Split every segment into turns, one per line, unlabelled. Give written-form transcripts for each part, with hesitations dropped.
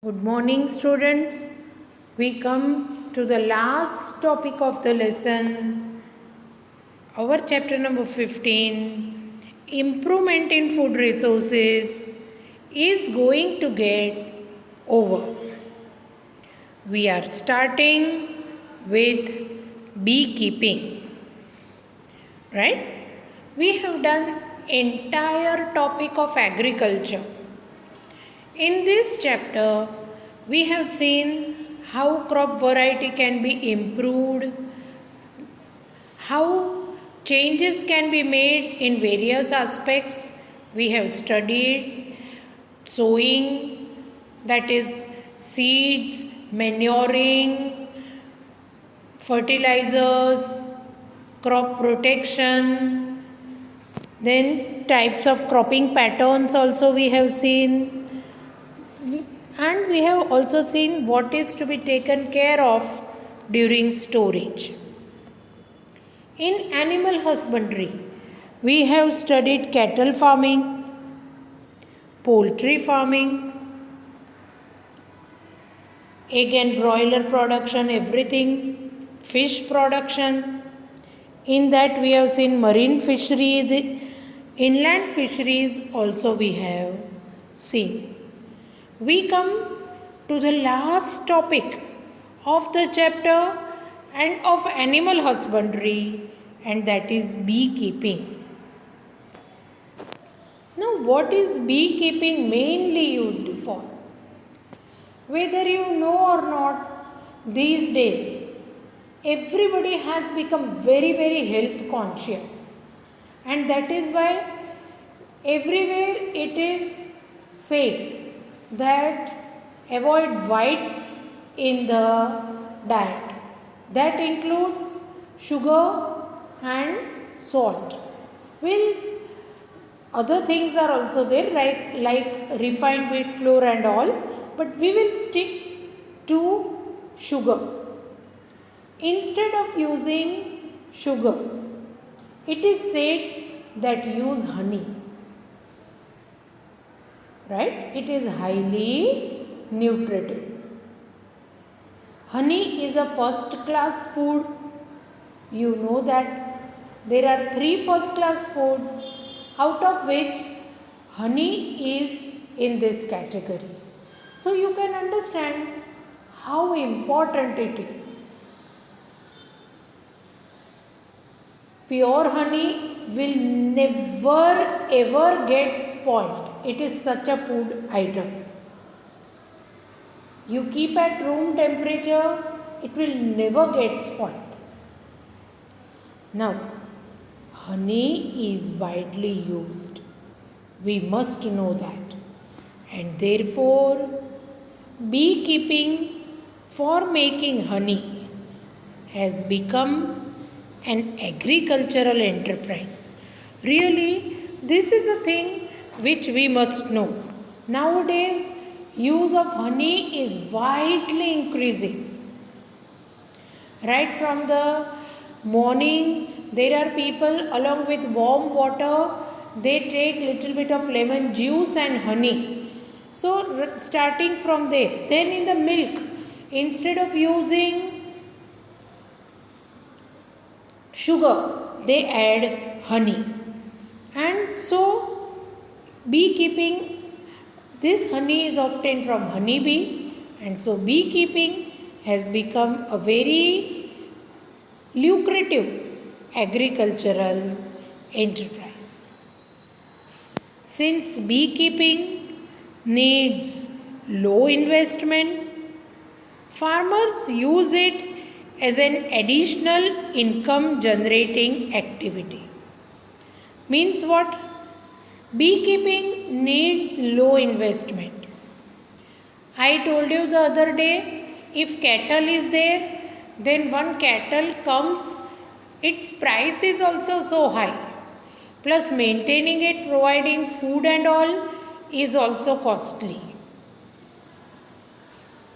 Good morning, students. We come to the last topic of the lesson, our chapter number 15. Improvement in food resources is going to get over. We are starting with beekeeping, right? We have done entire topic of agriculture. In this chapter, we have seen how crop variety can be improved, how changes can be made in various aspects. We have studied sowing, that is, seeds, manuring, fertilizers, crop protection, then types of cropping patterns also we have seen, and we have also seen what is to be taken care of during storage. In animal husbandry, we have studied cattle farming, poultry farming, egg and broiler production, everything, fish production. In that, we have seen marine fisheries, inland fisheries also we have seen. We come to the last topic of the chapter and of animal husbandry, and that is beekeeping. Now, what is beekeeping mainly used for? Whether you know or not, these days everybody has become very health conscious, and that is why everywhere it is said that avoid whites in the diet. That includes sugar and salt. Well, other things are also there like refined wheat flour and all, but we will stick to sugar. Instead of using sugar, it is said that use honey. Right? It is highly nutritive. Honey is a first class food. You know that there are 3 first class foods, out of which honey is in this category. So you can understand how important it is. Pure honey will never ever get spoiled. It is such a food item. You keep at room temperature, it will never get spoiled. Now, honey is widely used. We must know that. And therefore, beekeeping for making honey has become an agricultural enterprise. Really, this is a thing which we must know. Nowadays, use of honey is widely increasing. Right from the morning, there are people along with warm water, they take little bit of lemon juice and honey. So starting from there, then in the milk, instead of using sugar, they add honey. And so beekeeping, this honey is obtained from honeybee, and so beekeeping has become a very lucrative agricultural enterprise. Since beekeeping needs low investment, farmers use it as an additional income generating activity. Means what? Beekeeping needs low investment. I told you the other day, if cattle is there, then one cattle comes, its price is also so high. Plus maintaining it, providing food and all is also costly.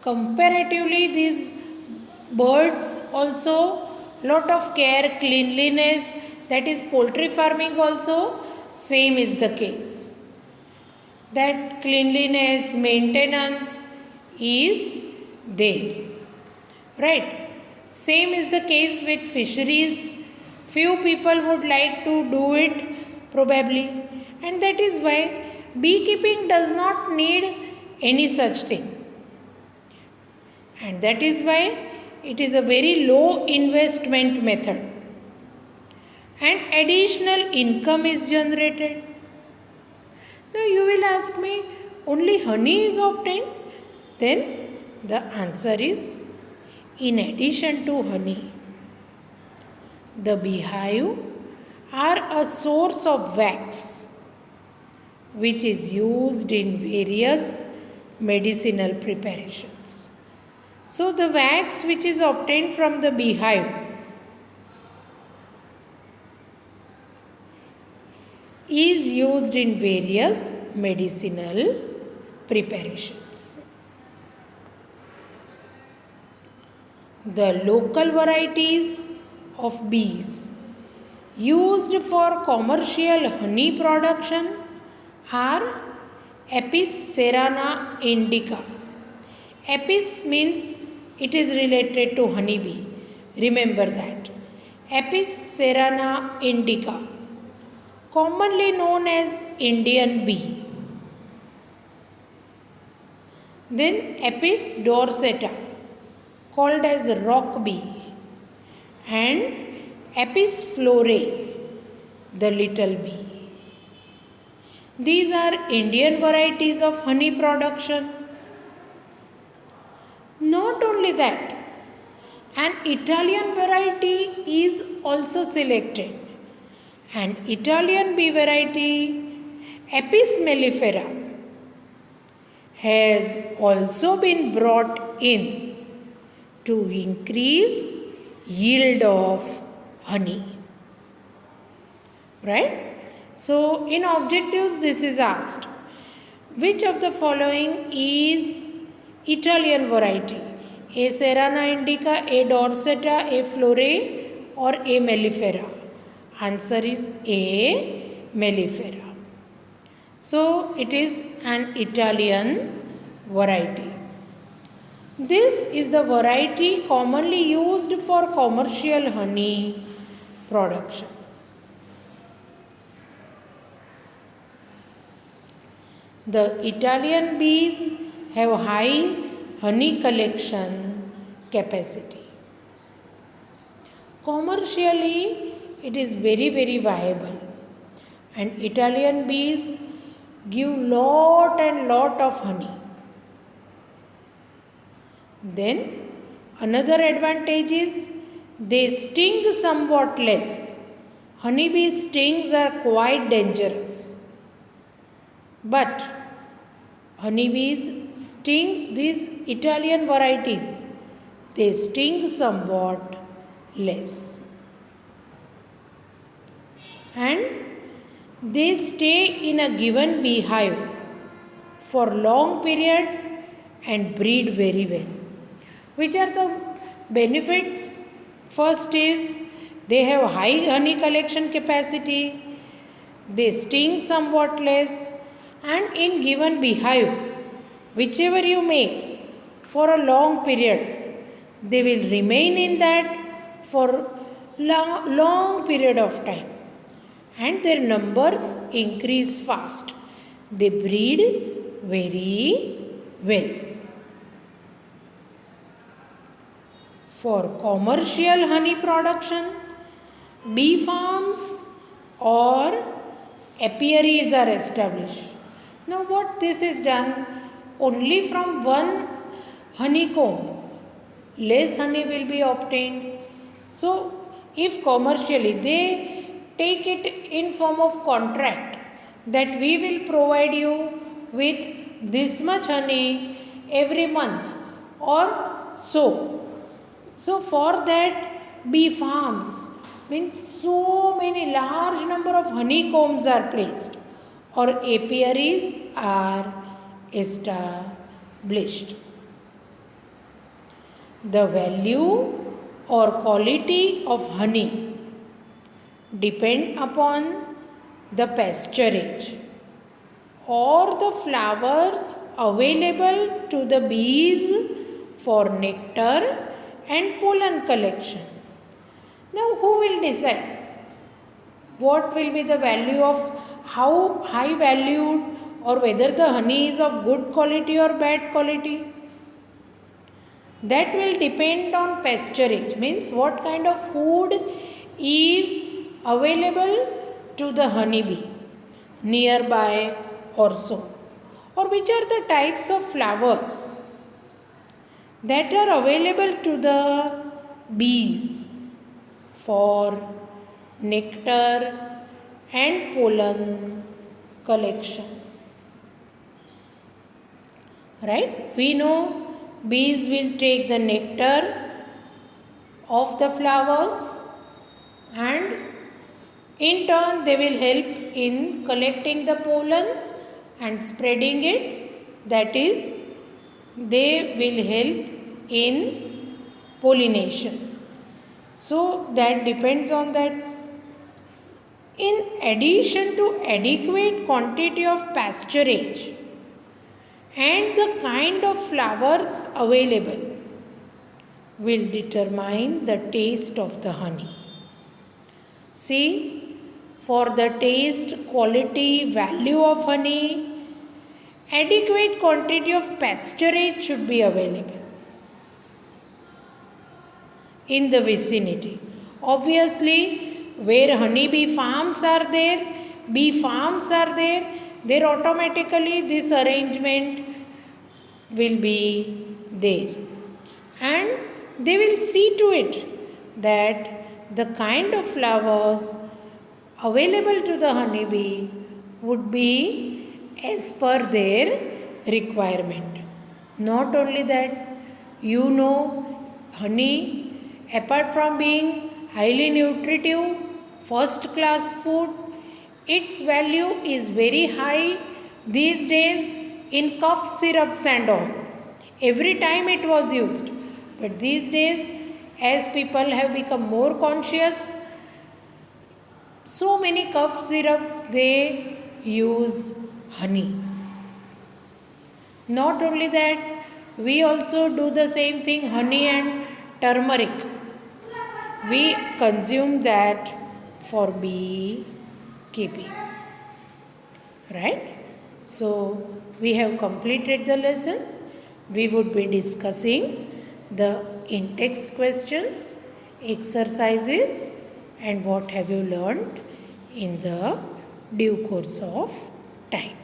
Comparatively, these birds also, lot of care, cleanliness, that is poultry farming also, same is the case. That cleanliness, maintenance is there. Right? Same is the case with fisheries. Few people would like to do it probably, and that is why beekeeping does not need any such thing. And that is why it is a very low investment method. And additional income is generated. Now you will ask me, only honey is obtained? Then the answer is, in addition to honey, the beehive are a source of wax which is used in various medicinal preparations. So the wax which is obtained from the beehive is used in various medicinal preparations. The local varieties of bees used for commercial honey production are Apis cerana indica. Apis means it is related to honeybee. Remember that. Apis cerana indica, commonly known as Indian bee. Then Apis dorsata, called as rock bee, and Apis florae, the little bee. These are Indian varieties of honey production. Not only that, an Italian variety is also selected. An Italian bee variety, Apis mellifera, has also been brought in to increase yield of honey. Right? So, in objectives, this is asked. Which of the following is Italian variety? A cerana indica, A dorsata, A florae, or A mellifera? Answer is A mellifera. So, it is an Italian variety. This is the variety commonly used for commercial honey production. The Italian bees have high honey collection capacity. Commercially, it is very viable, and Italian bees give lot and lot of honey. Then another advantage is they sting somewhat less. Honeybee stings are quite dangerous, but honeybees sting, these Italian varieties, they sting somewhat less. And they stay in a given beehive for long period and breed very well. Which are the benefits? First is they have high honey collection capacity, they sting somewhat less, and in given beehive, whichever you make for a long period, they will remain in that for long period of time, and their numbers increase fast. They breed very well. For commercial honey production, bee farms or apiaries are established. Now what this is done, only from one honeycomb less honey will be obtained. So if commercially they take it in form of contract that we will provide you with this much honey every month or so. So for that, bee farms means so many large number of honeycombs are placed or apiaries are established. The value or quality of honey depend upon the pasturage or the flowers available to the bees for nectar and pollen collection. Now, who will decide what will be the value of how high valued or whether the honey is of good quality or bad quality? That will depend on pasturage, means what kind of food is available to the honeybee nearby or so, or which are the types of flowers that are available to the bees for nectar and pollen collection. Right? We know bees will take the nectar of the flowers and in turn they will help in collecting the pollens and spreading it. That is, they will help in pollination. So that depends on that. In addition to adequate quantity of pasturage and the kind of flowers available will determine the taste of the honey. See, for the taste, quality, value of honey, adequate quantity of pasturage should be available in the vicinity. Obviously, where honeybee farms are there, bee farms are there, there automatically this arrangement will be there. And they will see to it that the kind of flowers available to the honeybee would be as per their requirement. Not only that, you know, honey, apart from being highly nutritive, first class food, its value is very high these days in cough syrups and all. Every time it was used. But these days, as people have become more conscious, so many cough syrups, they use honey. Not only that, we also do the same thing, honey and turmeric. We consume that for bee keeping. Right? So, we have completed the lesson. We would be discussing the in-text questions, exercises, and what have you learned in the due course of time.